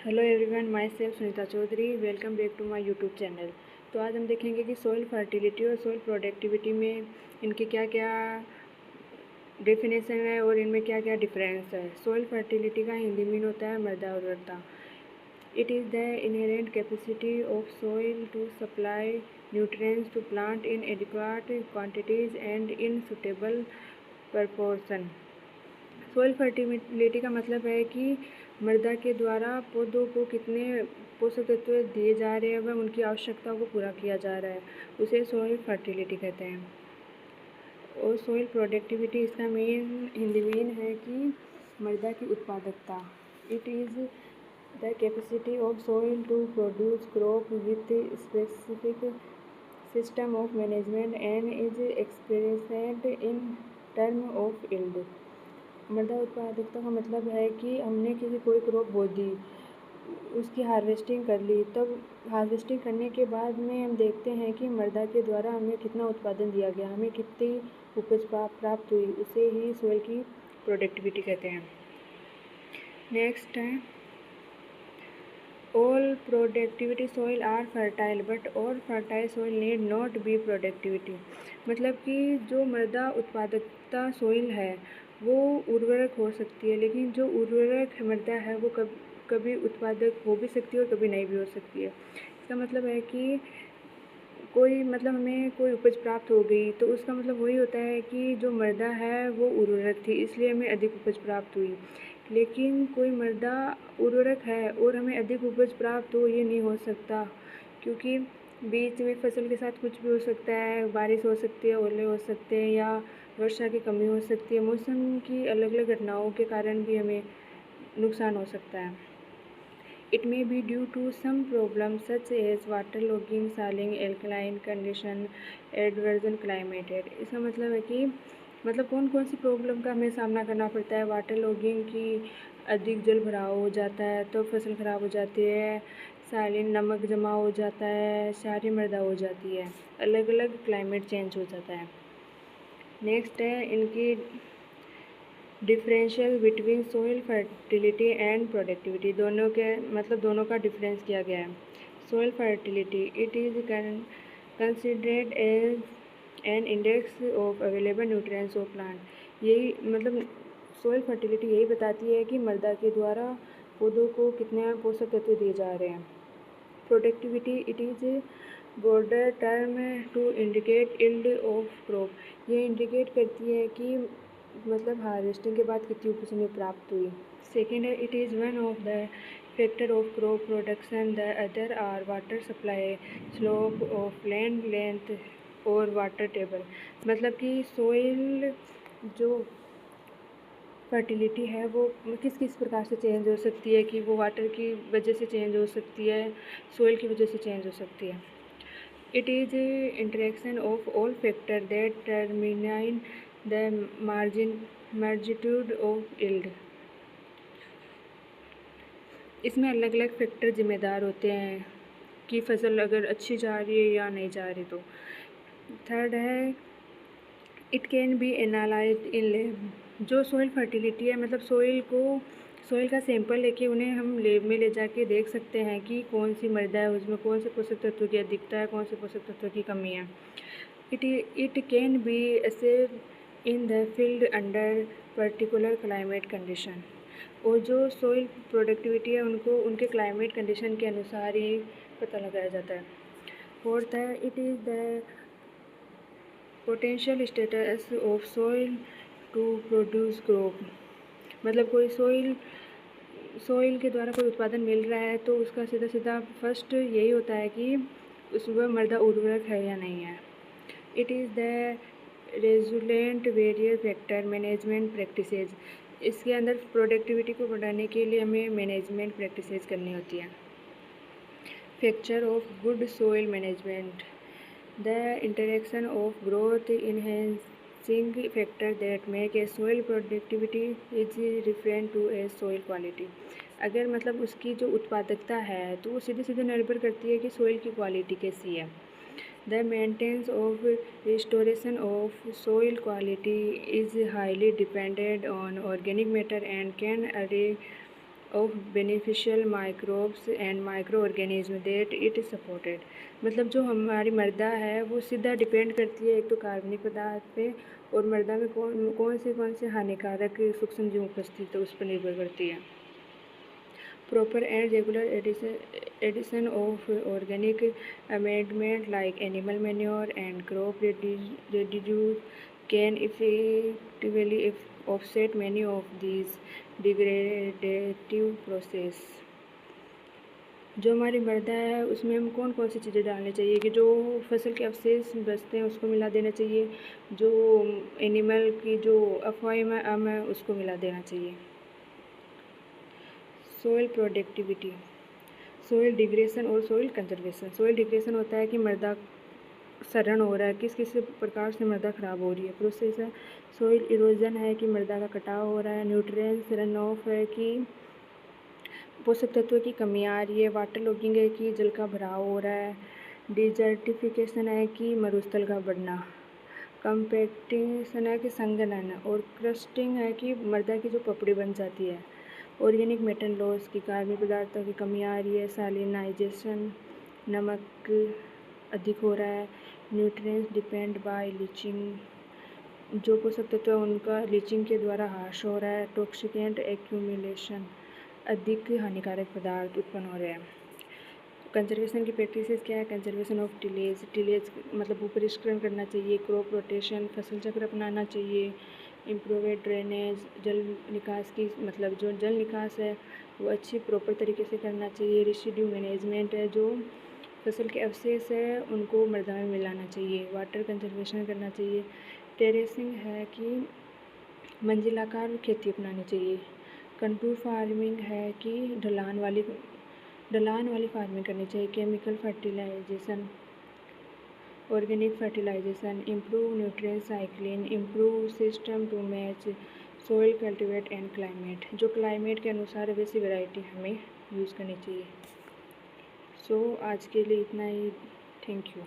Hello everyone, my self Sunita Chaudhary. Welcome back to my YouTube channel. तो आज हम देखेंगे कि सॉइल फर्टिलिटी और सॉइल प्रोडक्टिविटी में इनके क्या क्या डेफिनेशन है और इनमें क्या क्या डिफरेंस है। सॉइल फर्टिलिटी का हिंदी मीन होता है मृदा उर्वरता। It is the inherent capacity of soil to supply nutrients to plant in adequate quantities and in suitable proportion. Soil fertility का मतलब है कि मृदा के द्वारा पौधों को कितने पोषक तत्व दिए जा रहे हैं व उनकी आवश्यकताओं को पूरा किया जा रहा है, उसे सॉइल फर्टिलिटी कहते हैं। और सॉइल प्रोडक्टिविटी इसका मेन हिंदी मीन है कि मृदा की उत्पादकता। It is the capacity of soil to produce crop with specific system of management and is expressed in term of yield. मृदा उत्पादकता का मतलब है कि हमने कोई क्रॉप बो दी, उसकी हार्वेस्टिंग कर ली, तब हार्वेस्टिंग करने के बाद में हम देखते हैं कि मृदा के द्वारा हमें कितना उत्पादन दिया गया, हमें कितनी उपज प्राप्त हुई, उसे ही सॉइल की प्रोडक्टिविटी कहते हैं। नेक्स्ट है all productivity soil are fertile but all fertile soil need not be productivity. मतलब कि जो मृदा उत्पादकता सॉइल है वो उर्वरक हो सकती है, लेकिन जो उर्वरक मृदा है वो कभी उत्पादक हो भी सकती है और कभी नहीं भी हो सकती है। इसका मतलब है कि हमें कोई उपज प्राप्त हो गई तो उसका मतलब वही होता है कि जो मृदा है वो उर्वरक थी, इसलिए हमें अधिक उपज प्राप्त हुई। लेकिन कोई मृदा उर्वरक है और हमें अधिक उपज प्राप्त हो, ये नहीं हो सकता, क्योंकि बीच में फसल के साथ कुछ भी हो सकता है। बारिश हो सकती है, ओले हो सकते हैं, या वर्षा की कमी हो सकती है। मौसम की अलग अलग घटनाओं के कारण भी हमें नुकसान हो सकता है। It may be due to some problems such as waterlogging, saline, alkaline condition, adverse climate. इसका मतलब है कि कौन कौन सी प्रॉब्लम का हमें सामना करना पड़ता है। वाटर लॉगिंग की अधिक जल भराव हो जाता है तो फसल खराब हो जाती है। सालिन नमक जमा हो जाता है, क्षारीय मृदा हो जाती है, अलग अलग क्लाइमेट चेंज हो जाता है। नेक्स्ट है इनकी differential between soil fertility and productivity. दोनों का डिफरेंस किया गया है। Soil fertility it is considered as an index of available nutrients of plant. यही सॉइल फर्टिलिटी यही बताती है कि मृदा के द्वारा पौधों को कितने पोषक तत्व दिए जा रहे हैं। Productivity it is broader term to indicate yield of crop. ये इंडिकेट करती है कि हार्वेस्टिंग के बाद कितनी उपज हमें प्राप्त हुई। सेकेंड है it is one of the factor of crop production. The other are water supply, slope of land length और वाटर टेबल। मतलब कि सॉइल जो फर्टिलिटी है वो किस किस प्रकार से चेंज हो सकती है, कि वो वाटर की वजह से चेंज हो सकती है, सॉइल की वजह से चेंज हो सकती है। It is interaction of all factors that determine the magnitude of yield. इसमें अलग अलग फैक्टर जिम्मेदार होते हैं कि फसल अगर अच्छी जा रही है या नहीं जा रही। तो थर्ड है it can be analysed in lab. जो सॉइल फर्टिलिटी है सॉइल का सैंपल लेके उन्हें हम लैब में ले जाके देख सकते हैं कि कौन सी मृदा है, उसमें कौन से पोषक तत्व की अधिकता है, कौन से पोषक तत्व की कमी है। It can be assessed in the field under particular climate condition. और जो सॉइल प्रोडक्टिविटी है उनको उनके क्लाइमेट कंडीशन के अनुसार ही पता लगाया जाता है। फोर्थ है it is the potential status of soil to produce crop. कोई सॉइल के द्वारा कोई उत्पादन मिल रहा है तो उसका सीधा सीधा फर्स्ट यही होता है कि वह मृदा उर्वरक है या नहीं है। It is the resultant various factor management practices. इसके अंदर प्रोडक्टिविटी को बढ़ाने के लिए हमें मैनेजमेंट प्रैक्टिसेज करनी होती है। Factor of good soil management the interaction of growth enhancing factor that make a soil productivity is referred to as soil quality। अगर उसकी जो उत्पादकता है तो वो सीधे सीधे निर्भर करती है कि सॉइल की क्वालिटी कैसी है। The maintenance of restoration of soil quality is highly dependent on organic matter and can of beneficial microbes and micro organism that it supported. मतलब जो हमारी मृदा है वो सीधा डिपेंड करती है एक तो कार्बनिक पदार्थ पे, और मृदा में कौन से हानिकारक सूक्ष्म जीव उपस्थित है उस पर निर्भर करती है। Proper and regular addition of organic amendment like animal manure and crop residues can effectively offset many of these degradative process। जो हमारी मृदा है उसमें हम कौन कौन सी चीज़ें डालनी चाहिए कि जो फसल के अवशेष बचते हैं उसको मिला देना चाहिए, जो एनिमल की जो अफवाह है उसको मिला देना चाहिए। सोइल प्रोडक्टिविटी, सोइल डिग्रेशन और सोइल कंजर्वेशन। सोइल डिग्रेशन होता है कि मृदा क्षरण हो रहा है, किस किस प्रकार से मृदा खराब हो रही है। प्रोसेस है सोइल इरोजन है कि मृदा का कटाव हो रहा है। न्यूट्रिएंट्स रन ऑफ है कि पोषक तत्वों की कमी आ रही है। वाटर लॉगिंग है कि जल का भराव हो रहा है। डिजर्टिफिकेशन है कि मरुस्थल का बढ़ना। कंपैक्टेशन है कि संघनन। और क्रस्टिंग है कि मृदा की जो पपड़ी बन जाती है। ऑर्गेनिक मेटल लॉस की कार्बनिक पदार्थों की कमी आ रही है। सैलिनाइजेशन, नमक अधिक हो रहा है। न्यूट्रिएंट्स डिपेंड बाय लीचिंग, जो पोषक तत्व है उनका लीचिंग के द्वारा ह्रास हो रहा है। टॉक्सिकेंट एक्यूमुलेशन, अधिक हानिकारक पदार्थ उत्पन्न हो रहे हैं। कंजर्वेशन की प्रैक्टिसेस क्या है? कंजर्वेशन ऑफ टिलेज मतलब भूपरिष्करण करना चाहिए। क्रॉप रोटेशन, फसल चक्र अपनाना चाहिए। इम्प्रूवेड ड्रेनेज, जल निकास की मतलब जो जल निकास है वो अच्छी प्रॉपर तरीके से करना चाहिए। रेसिड्यू मैनेजमेंट है, जो फसल के अवशेष है उनको मृदा में मिलाना चाहिए। वाटर कंजर्वेशन करना चाहिए। टेरेसिंग है कि मंजिलाकार खेती अपनानी चाहिए। कंटूर फार्मिंग है कि ढलान वाली फार्मिंग करनी चाहिए। Chemical fertilization, organic fertilization, improve nutrient cycling, improve system to match soil cultivate and climate, जो क्लाइमेट के अनुसार वैसी वैरायटी हमें यूज़ करनी चाहिए। सो आज के लिए इतना ही। Thank you.